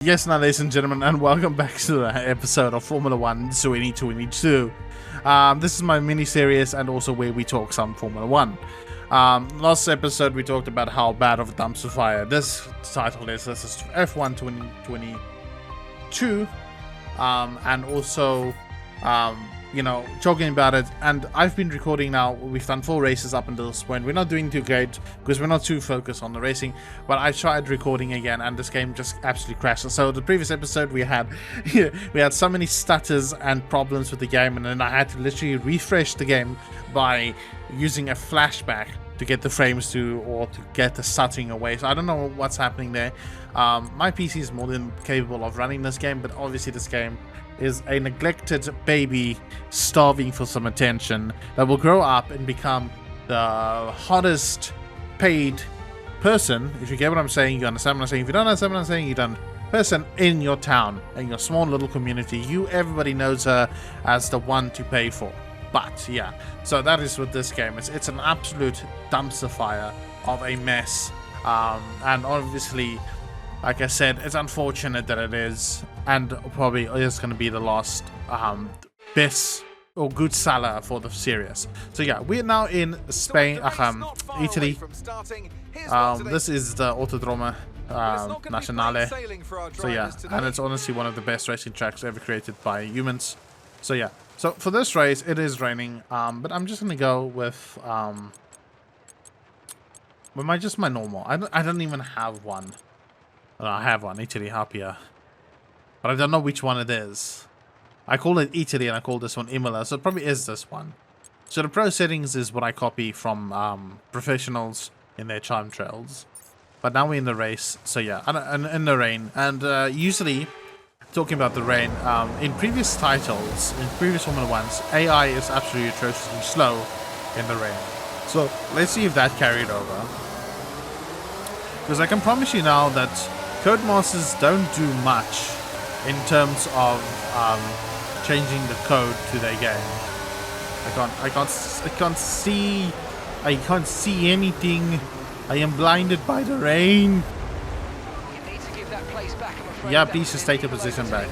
Yes, now, ladies and gentlemen, and welcome back to the episode of Formula 1 2022. This is my mini-series and also where we talk some Formula 1. Last episode we talked about how bad of a dumpster fire this title is. This is F1 2022. And also, talking about it. And I've been recording now. We've done 4 races up until this point. We're not doing too great because we're not too focused on the racing. But I tried recording again, and this game just absolutely crashed. So the previous episode we had, we had so many stutters and problems with the game, and then I had to literally refresh the game by using a flashback to get the frames to get the stuttering away. So I don't know what's happening there. My PC is more than capable of running this game, but obviously this game is a neglected baby starving for some attention that will grow up and become the hottest paid person. If you get what I'm saying, you understand what I'm saying. If you don't understand what I'm saying, you don't. Person in your town, in your small little community. Everybody knows her as the one to pay for. But yeah, so that is with this game. It's an absolute dumpster fire of a mess. And obviously, like I said, it's unfortunate that it is, and probably is going to be the last best or good seller for the series. So yeah, we're now in Spain, Italy. This is the Autodromo Nazionale. So yeah, and it's honestly one of the best racing tracks ever created by humans. So yeah, so for this race, it is raining, but I'm just going to go with my normal. I don't even have one. I have one, Italy Happier. But I don't know which one it is. I call it Italy and I call this one Imola, so it probably is this one. So the pro settings is what I copy from professionals in their time trials. But now we're in the race, so yeah, and in the rain. And usually, talking about the rain, in previous titles, in previous Formula 1s, AI is absolutely atrociously slow in the rain. So let's see if that carried over. Because I can promise you now that Codemasters don't do much in terms of changing the code to their game. I can't see anything. I am blinded by the rain. You need to give that place back, I'm afraid. Yeah, please just take the position back.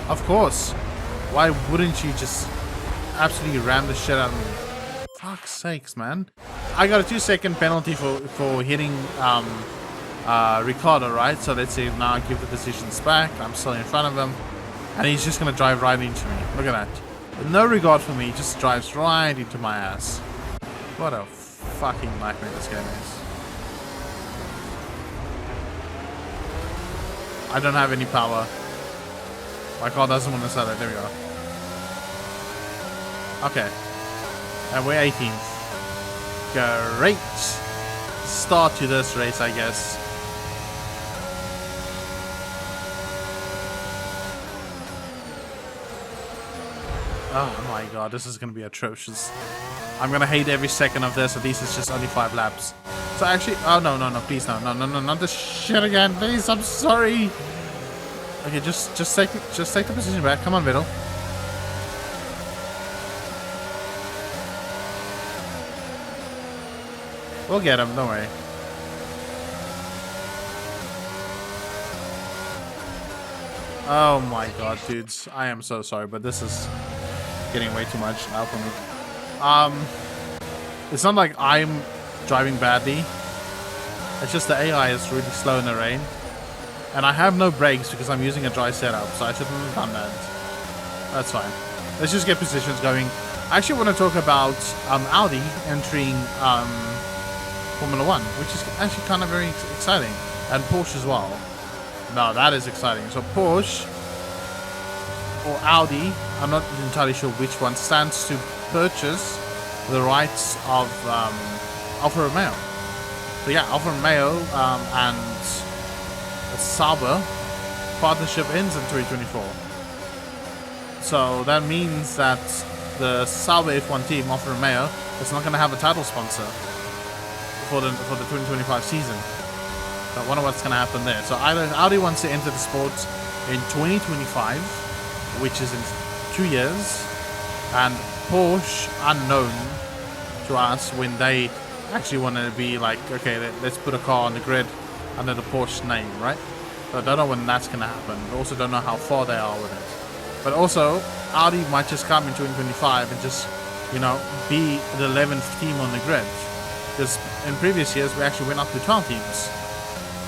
Of course. Why wouldn't you just absolutely ram the shit out of me? Fuck's sakes, man. I got a 2-second penalty for hitting Ricardo, right? So let's see, now I give the positions back. I'm still in front of him, and he's just gonna drive right into me. Look at that. With no regard for me, he just drives right into my ass. What a fucking nightmare this game is. I don't have any power. My car doesn't want to sell it. There we go. Okay, and we're 18th. Great start to this race, I guess. Oh my god, this is going to be atrocious. I'm going to hate every second of this. At least it's just only 5 laps. So actually, oh no, please no, not this shit again, please. I'm sorry. Okay, just take the position back. Come on, Vettel. We'll get him, don't worry. Oh my god, dudes. I am so sorry, but this is getting way too much now for me. It's not like I'm driving badly. It's just the AI is really slow in the rain. And I have no brakes because I'm using a dry setup, so I shouldn't have done that. That's fine. Let's just get positions going. I actually want to talk about Audi entering Formula 1, which is actually kind of very exciting. And Porsche as well. No, that is exciting. So Porsche or Audi, I'm not entirely sure which one, stands to purchase the rights of Alfa Romeo. So yeah, Alfa Romeo and Sauber partnership ends in 2024. So that means that the Sauber F1 team, Alfa Romeo, is not going to have a title sponsor for the 2025 season. So I wonder what's going to happen there. So either Audi wants to enter the sport in 2025, which is in 2 years, and Porsche, unknown to us when they actually want to be like, okay, let's put a car on the grid under the Porsche name, right? So I don't know when that's gonna happen. I also don't know how far they are with it. But also, Audi might just come in 2025 and just, you know, be the 11th team on the grid. Because in previous years, we actually went up to 12 teams,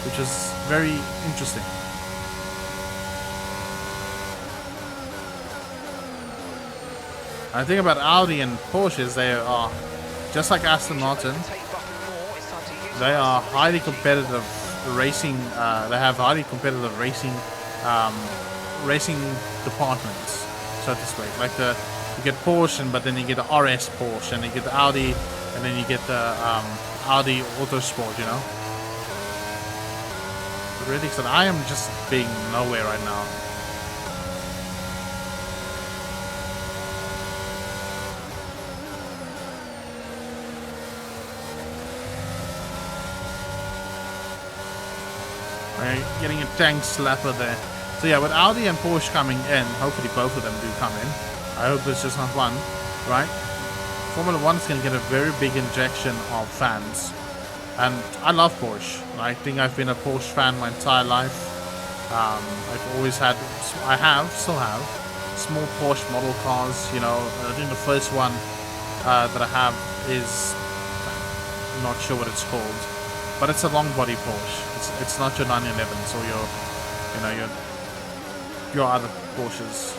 which is very interesting. I think about Audi and Porsches, they are, just like Aston Martin, they are highly competitive racing, they have highly competitive racing racing departments, so to speak. Like you get Porsche, but then you get the RS Porsche, and you get the Audi, and then you get the Audi Autosport, you know? Really excited. I am just being nowhere right now. Getting a tank slapper there. So yeah, with Audi and Porsche coming in, hopefully both of them do come in. I hope it's just not one, right? Formula 1 is going to get a very big injection of fans. And I love Porsche. I think I've been a Porsche fan my entire life. I've always had, still have, small Porsche model cars. You know, I think the first one that I have is, I'm not sure what it's called. But it's a long body Porsche. It's not your 911s or your, you know, your other Porsches.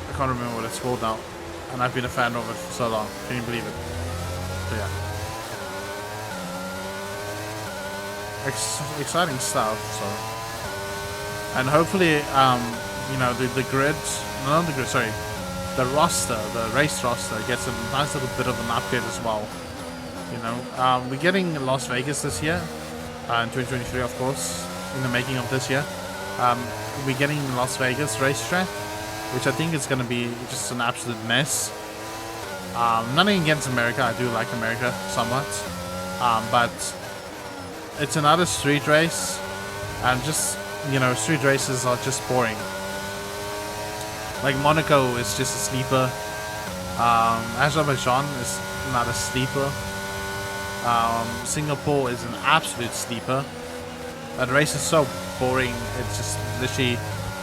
I can't remember what it's called now, and I've been a fan of it for so long. Can you believe it? So yeah, exciting stuff. So, and hopefully, you know, the grid, not the grid, sorry, the roster, the race roster gets a nice little bit of an upgrade as well. You know, we're getting Las Vegas this year, in 2023, of course, in the making of this year. We're getting Las Vegas racetrack, which I think is going to be just an absolute mess. Nothing against America, I do like America somewhat, but it's another street race, and just, you know, street races are just boring. Like Monaco is just a sleeper. Azerbaijan is not a sleeper. Singapore is an absolute sleeper. That race is so boring, it just literally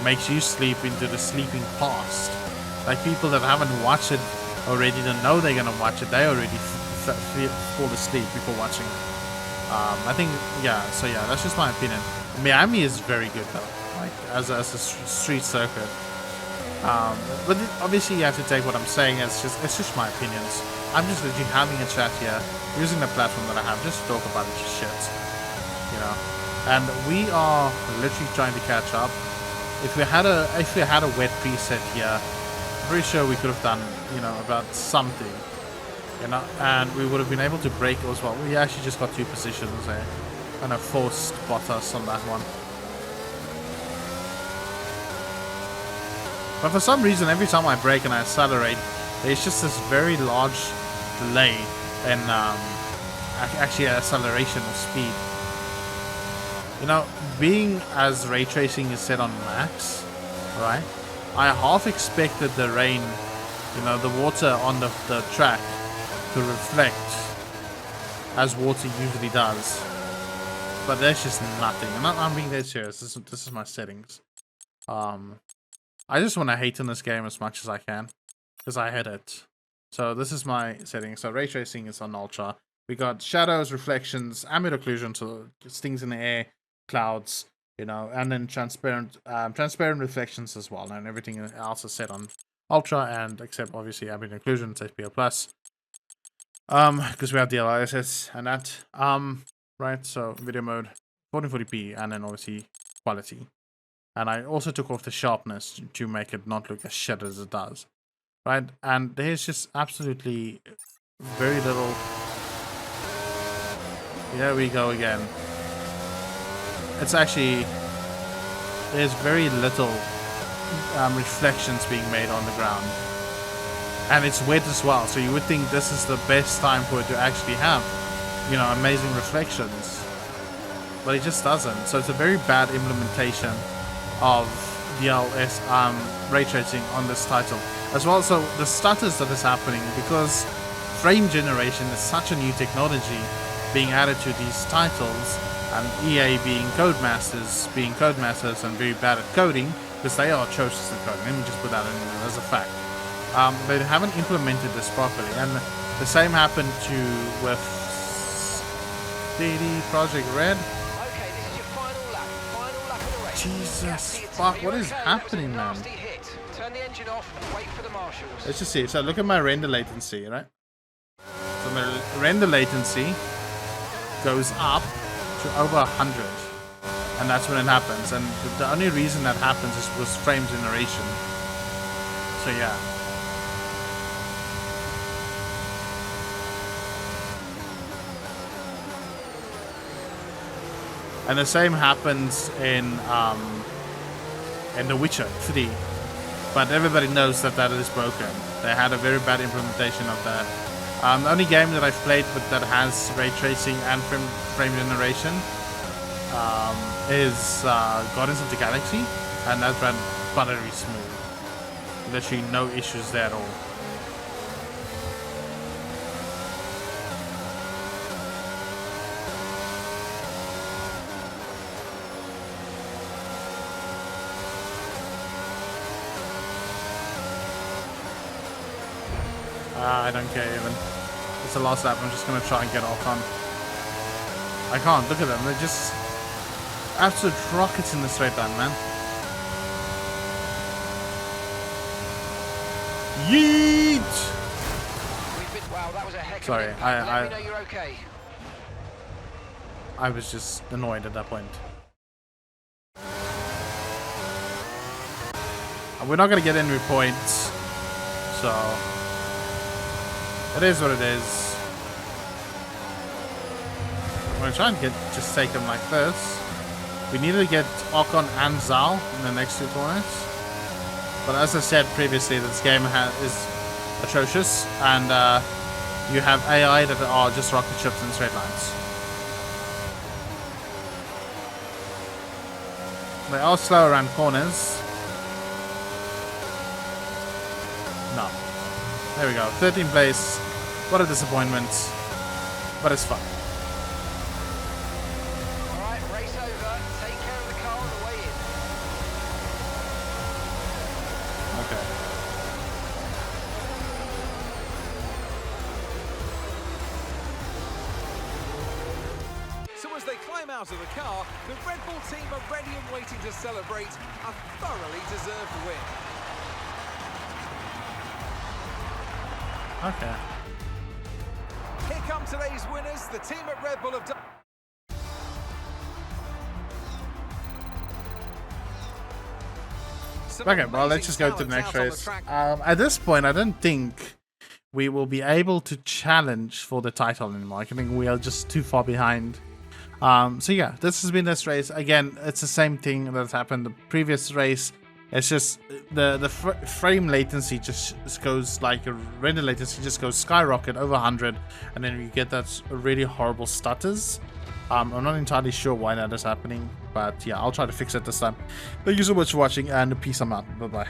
makes you sleep into the sleeping past. Like people that haven't watched it already don't know they're gonna watch it, they already fall asleep before watching it. I think, yeah, so yeah, that's just my opinion. Miami is very good though, like as a street circuit. But obviously you have to take what I'm saying as it's just my opinions. I'm just literally having a chat here, using the platform that I have just to talk about it, just shit, you know. And we are literally trying to catch up. If we had a wet preset here, I'm pretty sure we could have done, you know, about something, you know, and we would have been able to break as well. We actually just got 2 positions there, and I forced Bottas on that one. But for some reason, every time I brake and I accelerate, there's just this very large delay in actually acceleration of speed. You know, being as ray tracing is set on max, right? I half expected the rain, you know, the water on the track to reflect as water usually does. But there's just nothing. I'm being dead serious. This is my settings. I just want to hate in this game as much as I can, because I hate it. So this is my settings. So ray tracing is on ultra. We got shadows, reflections, ambient occlusion, so things in the air, clouds, you know, and then transparent reflections as well. And everything else is set on ultra, and except obviously ambient occlusion, it's FPL plus. Because we have DLSS and that. Right. So video mode, 1440p, and then obviously quality. And I also took off the sharpness to make it not look as shit as it does. Right? And there's just absolutely very little. Here we go again. It's actually, there's very little reflections being made on the ground. And it's wet as well, so you would think this is the best time for it to actually have, you know, amazing reflections. But it just doesn't. So it's a very bad implementation of DLS ray tracing on this title as well. So the stutters that is happening because frame generation is such a new technology being added to these titles, And EA being codemasters and very bad at coding, because they are atrocious at coding. Let me just put that in there as a fact. They haven't implemented this properly, and the same happened with DD Project Red. Okay, this is your final lap of the race. Jesus fuck, what is happening, man? Turn the engine off and wait for the marshals. Let's just see. So look at my render latency, right? So my render latency goes up to over 100, and that's when it happens. And the only reason that happens is was frame generation. So yeah. And the same happens in The Witcher 3, but everybody knows that is broken. They had a very bad implementation of that. The only game that I've played with that has ray tracing and frame generation is Guardians of the Galaxy, and that ran buttery smooth. Literally no issues there at all. I don't care even. It's the last lap. I'm just gonna try and get off on. I can't. Look at them. They're just absolute rockets in the straight line, man. Yeet! Wow, that was a heck of Sorry, an impact. Let me know you're okay. I was just annoyed at that point. And we're not gonna get any points, so. It is what it is. I'm gonna try and just take them like this. We need to get Ocon and Zal in the next two tournaments. But as I said previously, this game is atrocious, and you have AI that are just rocket ships in straight lines. They are slow around corners. No. There we go. 13th place. What a disappointment. But it's fun. Alright, race over. Take care of the car on the way in. Okay. So as they climb out of the car, the Red Bull team are ready and waiting to celebrate a thoroughly deserved win. Okay. Here come today's winners. The team at Red Bull have done... Okay, well, let's just go to the next race. At this point, I don't think we will be able to challenge for the title anymore. I think we are just too far behind. So yeah, this has been this race. Again, it's the same thing that's happened the previous race. It's just the frame latency just goes like a render latency just goes skyrocket over 100, and then you get that really horrible stutters. I'm not entirely sure why that is happening, but yeah, I'll try to fix it this time. Thank you so much for watching, and peace. I'm out. Bye bye.